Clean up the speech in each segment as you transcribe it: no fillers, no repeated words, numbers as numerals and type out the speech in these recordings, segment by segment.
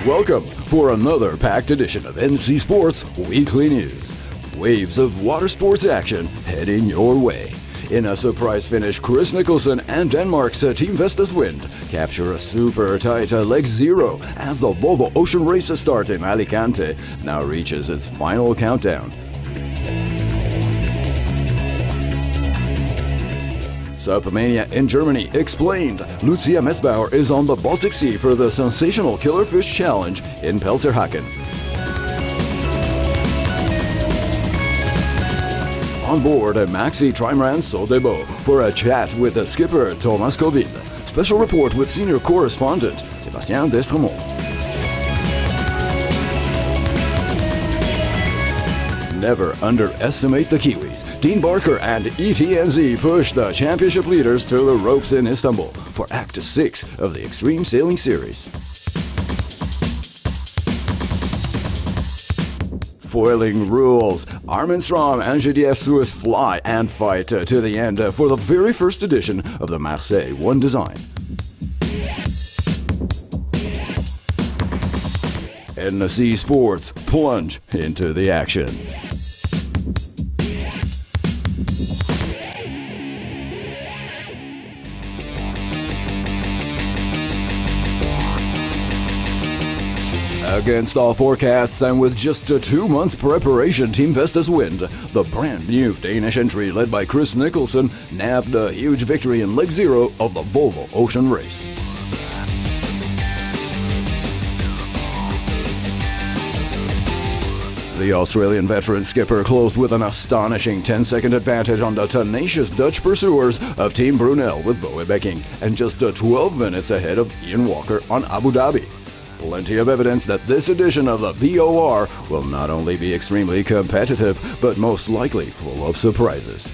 Welcome for another packed edition of NC Sports Weekly News. Waves of water sports action heading your way. In a surprise finish, Chris Nicholson and Denmark's team Vestas Wind capture a super tight leg zero as the Volvo Ocean Race start in Alicante now reaches its final countdown. Mania in Germany explained. Lucia Metzbauer is on the Baltic Sea for the sensational Killerfish challenge in Pelzerhaken. On board a maxi-trimaran Sodebo for a chat with the skipper Thomas Coville. Special report with Senior Correspondent Sebastien Destremau. Never underestimate the Kiwis. Team Barker and ETNZ push the championship leaders to the ropes in Istanbul for Act 6 of the Extreme Sailing Series. Foiling rules. Amrin Strom and GDF-Suez fly and fight to the end for the very first edition of the Marseilles One Design. NC Sports plunge into the action. Against all forecasts and with just 2 months preparation, Team Vestas Wind, the brand new Danish entry led by Chris Nicholson, nabbed a huge victory in leg zero of the Volvo Ocean Race. The Australian veteran skipper closed with an astonishing 10-second advantage on the tenacious Dutch pursuers of Team Brunel with Boe Becking, and just 12 minutes ahead of Ian Walker on Abu Dhabi. Plenty of evidence that this edition of the BOR will not only be extremely competitive, but most likely full of surprises.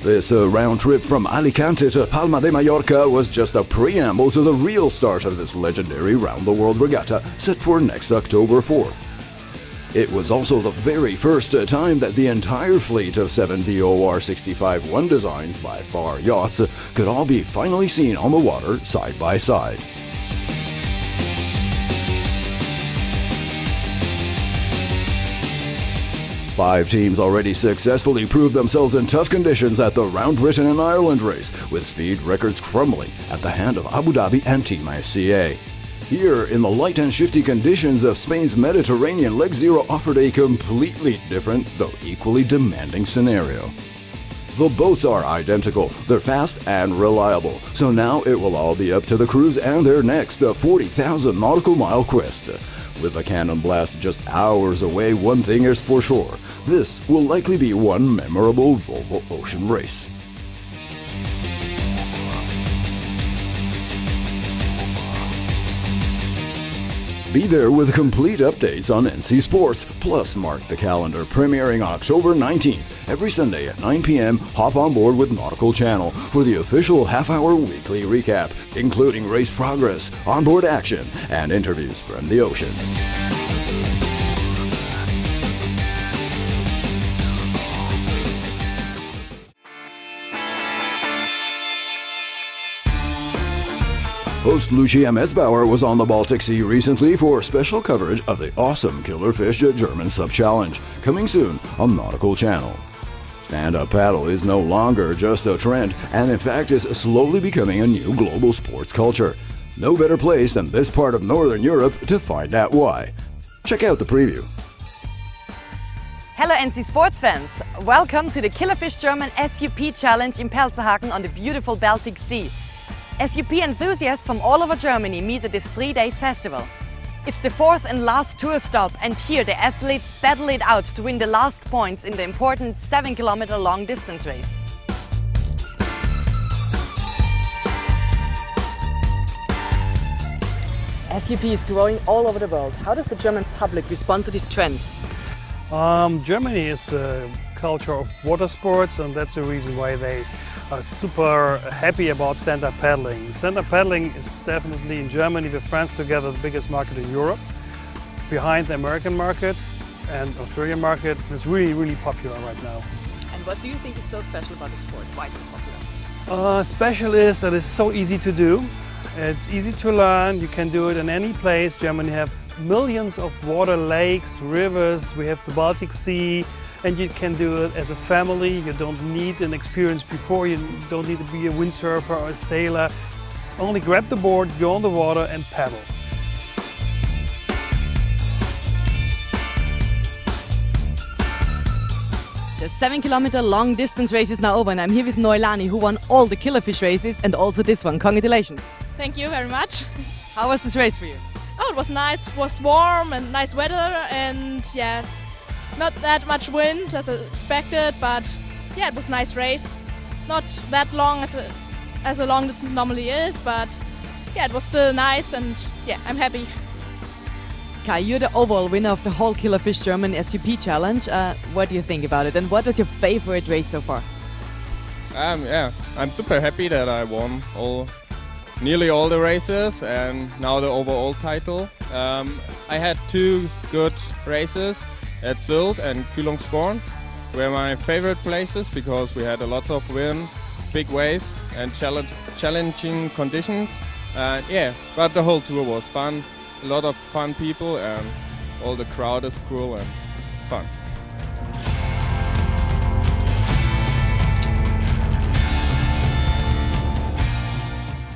This round trip from Alicante to Palma de Mallorca was just a preamble to the real start of this legendary round-the-world regatta set for next October 4th. It was also the very first time that the entire fleet of 7 VOR 65 One Designs by far yachts could all be finally seen on the water side by side. Five teams already successfully proved themselves in tough conditions at the Round Britain and Ireland race, with speed records crumbling at the hand of Abu Dhabi and Team ICA. Here, in the light and shifty conditions of Spain's Mediterranean, leg zero offered a completely different, though equally demanding scenario. The boats are identical, they're fast and reliable, so now it will all be up to the crews and their next 40,000 nautical mile quest. With the cannon blast just hours away, one thing is for sure. This will likely be one memorable Volvo Ocean Race. Be there with complete updates on NC Sports, plus mark the calendar premiering October 19th. Every Sunday at 9 p.m, hop on board with Nautical Channel for the official half-hour weekly recap, including race progress, onboard action, and interviews from the oceans. Host Lucia Metzbauer was on the Baltic Sea recently for special coverage of the awesome Killerfish German sub-challenge, coming soon on Nautical Channel. Stand-up paddle is no longer just a trend, and in fact is slowly becoming a new global sports culture. No better place than this part of Northern Europe to find out why. Check out the preview. Hello NC Sports fans! Welcome to the Killerfish German SUP challenge in Pelzerhaken on the beautiful Baltic Sea. SUP enthusiasts from all over Germany meet at this 3 days festival. It's the fourth and last tour stop, and here the athletes battle it out to win the last points in the important 7-kilometer long distance race. SUP is growing all over the world. How does the German public respond to this trend? Germany is a culture of water sports, and that's the reason why they are super happy about stand-up paddling. Stand-up paddling is definitely in Germany with France together the biggest market in Europe, behind the American market and Australian market. It's really popular right now. And what do you think is so special about the sport? Why it's so popular? Special is that it's so easy to do. It's easy to learn. You can do it in any place. Germany have millions of water, lakes, rivers. We have the Baltic Sea, and you can do it as a family. You don't need an experience before. You don't need to be a windsurfer or a sailor. Only grab the board, go on the water and paddle. The 7-kilometer long distance race is now over, and I'm here with Noelani, who won all the Killerfish races and also this one. Congratulations. Thank you very much. How was this race for you? Oh, it was nice. It was warm and nice weather, and yeah, not that much wind as expected, but yeah, it was a nice race. Not that long as a long distance normally is, but yeah, it was still nice, and yeah, I'm happy. Kai, you're the overall winner of the whole Killerfish German SUP challenge. What do you think about it, and what was your favorite race so far? Yeah, I'm super happy that I won nearly all the races and now the overall title. I had 2 good races at Sylt and Kühlungsborn, were my favorite places because we had a lot of wind, big waves and challenging conditions. Yeah, but the whole tour was fun. A lot of fun people, and all the crowd is cool and it's fun.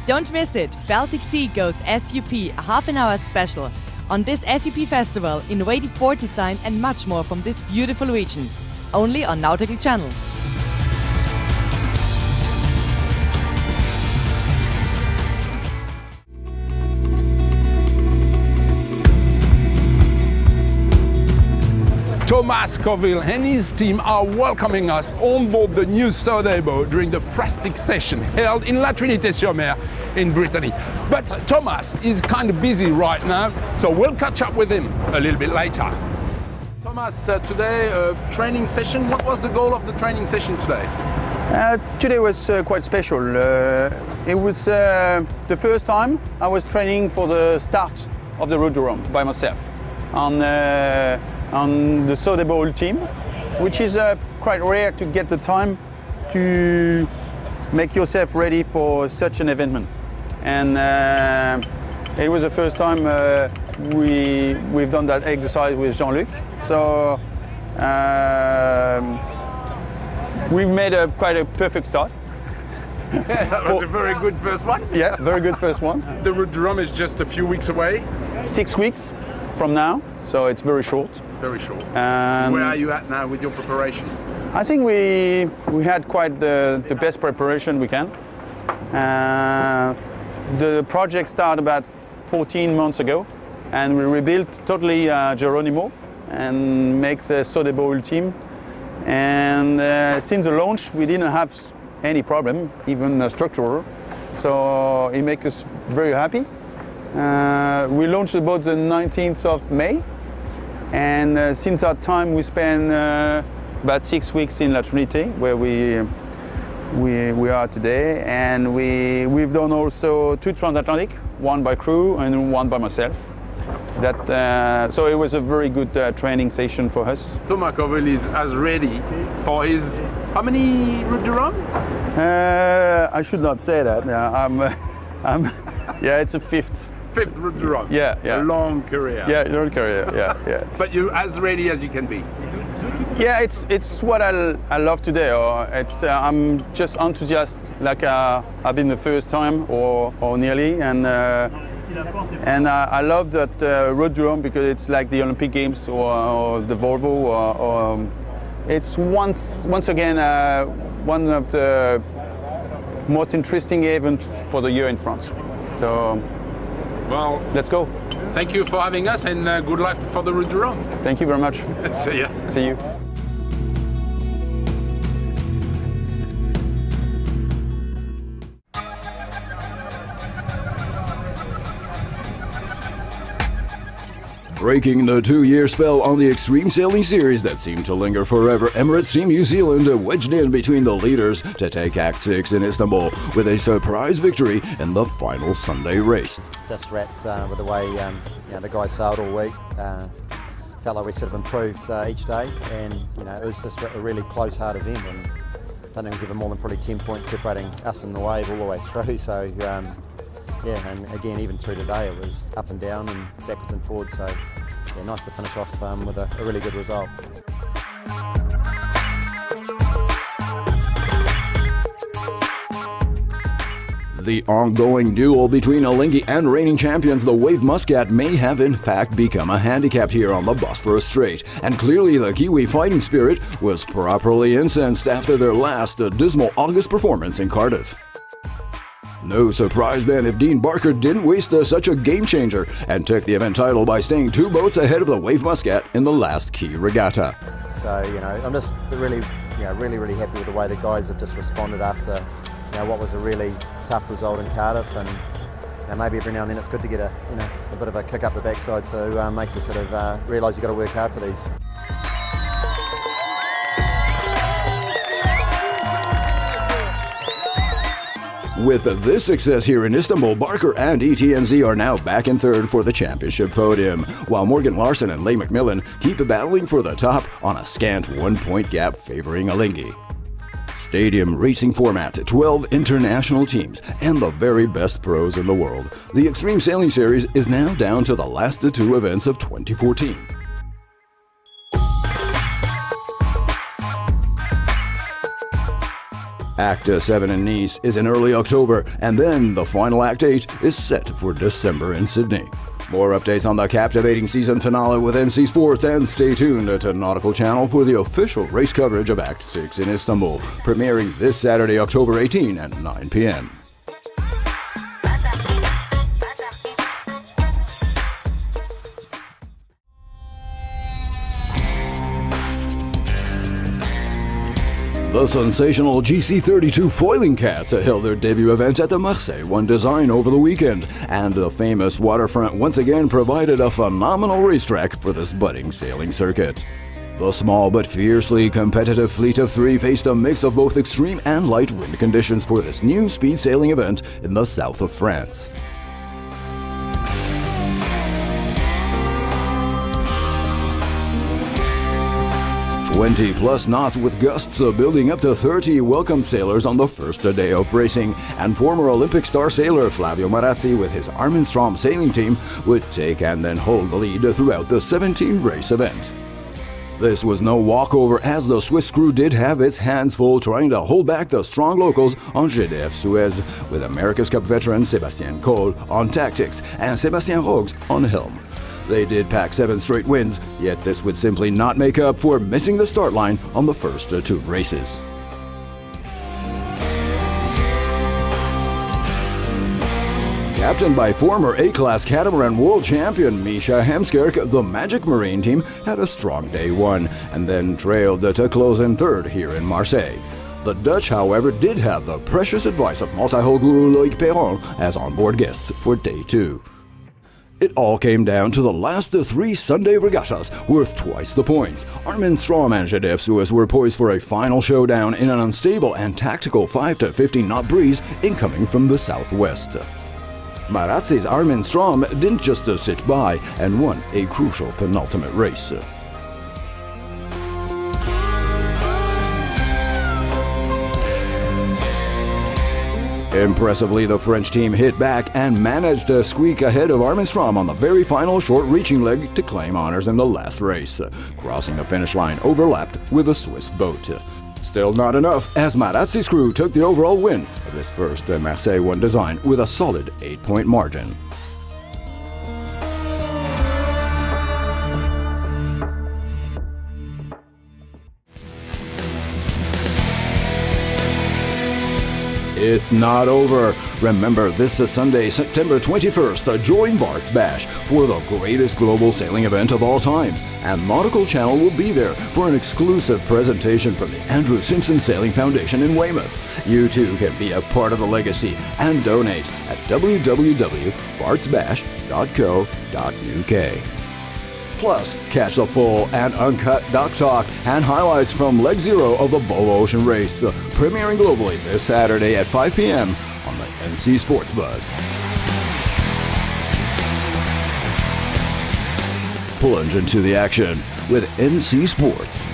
Don't miss it! Baltic Sea goes SUP, a half-an-hour special on this SUP festival, innovative board design and much more from this beautiful region. Only on Nautical Channel. Thomas Coville and his team are welcoming us on board the new Sodebo during the Plastic session held in La Trinité-sur-Mer in Brittany. But Thomas is kind of busy right now, so we'll catch up with him a little bit later. Thomas, today training session. What was the goal of the training session today? Today was quite special. It was the first time I was training for the start of the Road du Rhum by myself on the Sodebo team, which is quite rare to get the time to make yourself ready for such an event. And it was the first time we've done that exercise with Jean-Luc. So we've made quite a perfect start. That was a very good first one. Yeah, very good first one. The Road du Rhum is just a few weeks away. 6 weeks from now, so it's very short. Very short. Where are you at now with your preparation? I think we had quite the best preparation we can. The project started about 14 months ago, and we rebuilt totally Geronimo and makes a Sodebo team. And since the launch, we didn't have any problem, even structural. So it makes us very happy. We launched about the 19th of May. And since that time, we spent about 6 weeks in La Trinité, where we are today. And we've done also 2 transatlantic, one by crew and one by myself. So it was a very good training session for us. Thomas Coville is as ready for his, how many Road du Rhum? I should not say that. Yeah, it's a 5th. 5th Road du Rhum. Yeah, yeah. A long career. Yeah, long career. Yeah, yeah. But you're as ready as you can be. Yeah, it's what I love today. I'm just enthusiastic, like I've been the first time or nearly, and I love that Road du Rhum because it's like the Olympic Games or the Volvo. It's once again one of the most interesting events for the year in France. So. Well, let's go. Thank you for having us, and good luck for the Road du Rhum. Thank you very much. See ya. See you. Breaking the 2-year spell on the Extreme Sailing Series that seemed to linger forever, Emirates Team New Zealand wedged in between the leaders to take Act 6 in Istanbul with a surprise victory in the final Sunday race. Just wrapped with the way the guys sailed all week. Felt like we sort of improved each day, and it was just a really close, hard event. And I don't think there was even more than probably 10 points separating us and the wave all the way through. So yeah, and again, even through today, it was up and down and backwards and forwards. So yeah, nice to finish off with a really good result. The ongoing duel between Alicante and reigning champions the Wave Muscat may have in fact become a handicap here on the Bosphorus Strait, and clearly the Kiwi fighting spirit was properly incensed after their last dismal August performance in Cardiff. No surprise then if Dean Barker didn't waste such a game changer and took the event title by staying 2 boats ahead of the Wave Muscat in the last key regatta. So, you know, I'm just really happy with the way the guys have just responded after, you know, what was a really tough result in Cardiff, and you know, maybe every now and then it's good to get a bit of a kick up the backside to make you sort of realise you've got to work hard for these. With this success here in Istanbul, Barker and ETNZ are now back in third for the championship podium, while Morgan Larson and Leigh McMillan keep battling for the top on a scant 1-point gap favoring Alicante. Stadium racing format, 12 international teams, and the very best pros in the world. The Extreme Sailing Series is now down to the last 2 events of 2014. Act 7 in Nice is in early October, and then the final Act 8 is set for December in Sydney. More updates on the captivating season finale with NC Sports, and stay tuned to Nautical Channel for the official race coverage of Act 6 in Istanbul, premiering this Saturday, October 18 at 9 p.m. The sensational GC32 Foiling Cats held their debut event at the Marseilles One Design over the weekend, and the famous waterfront once again provided a phenomenal racetrack for this budding sailing circuit. The small but fiercely competitive fleet of 3 faced a mix of both extreme and light wind conditions for this new speed sailing event in the south of France. 20+ knots with gusts building up to 30 welcomed sailors on the first day of racing, and former Olympic star sailor Flavio Marazzi with his Amrin Strom sailing team would take and then hold the lead throughout the 17-race event. This was no walkover, as the Swiss crew did have its hands full trying to hold back the strong locals on GDF-Suez, with America's Cup veteran Sebastien Cole on tactics and Sebastien Rogues on helm. They did pack 7 straight wins, yet this would simply not make up for missing the start line on the first 2 races. Captained by former A-Class Catamaran world champion Misha Hemskerk, the Magic Marine team had a strong day 1, and then trailed to close in third here in Marseille. The Dutch, however, did have the precious advice of multi-hull guru Loïc Perron as onboard guests for day 2. It all came down to the last 3 Sunday regattas, worth twice the points. Amrin Strom and GDF-Suez were poised for a final showdown in an unstable and tactical 5 to 15 knot breeze incoming from the southwest. Marazzi's Amrin Strom didn't just sit by and won a crucial penultimate race. Impressively, the French team hit back and managed to squeak ahead of Amrin Strom on the very final short-reaching leg to claim honors in the last race, crossing the finish line overlapped with a Swiss boat. Still not enough, as Marazzi's crew took the overall win of this first Marseilles One Design with a solid 8-point margin. It's not over. Remember, this is Sunday, September 21st, join Barts Bash for the greatest global sailing event of all times, and Nautical Channel will be there for an exclusive presentation from the Andrew Simpson Sailing Foundation in Weymouth. You too can be a part of the legacy and donate at www.bartsbash.co.uk. Plus, catch the full and uncut dock talk and highlights from Leg 0 of the Volvo Ocean Race, premiering globally this Saturday at 5 p.m. on the NC Sports Buzz. Plunge into the action with NC Sports.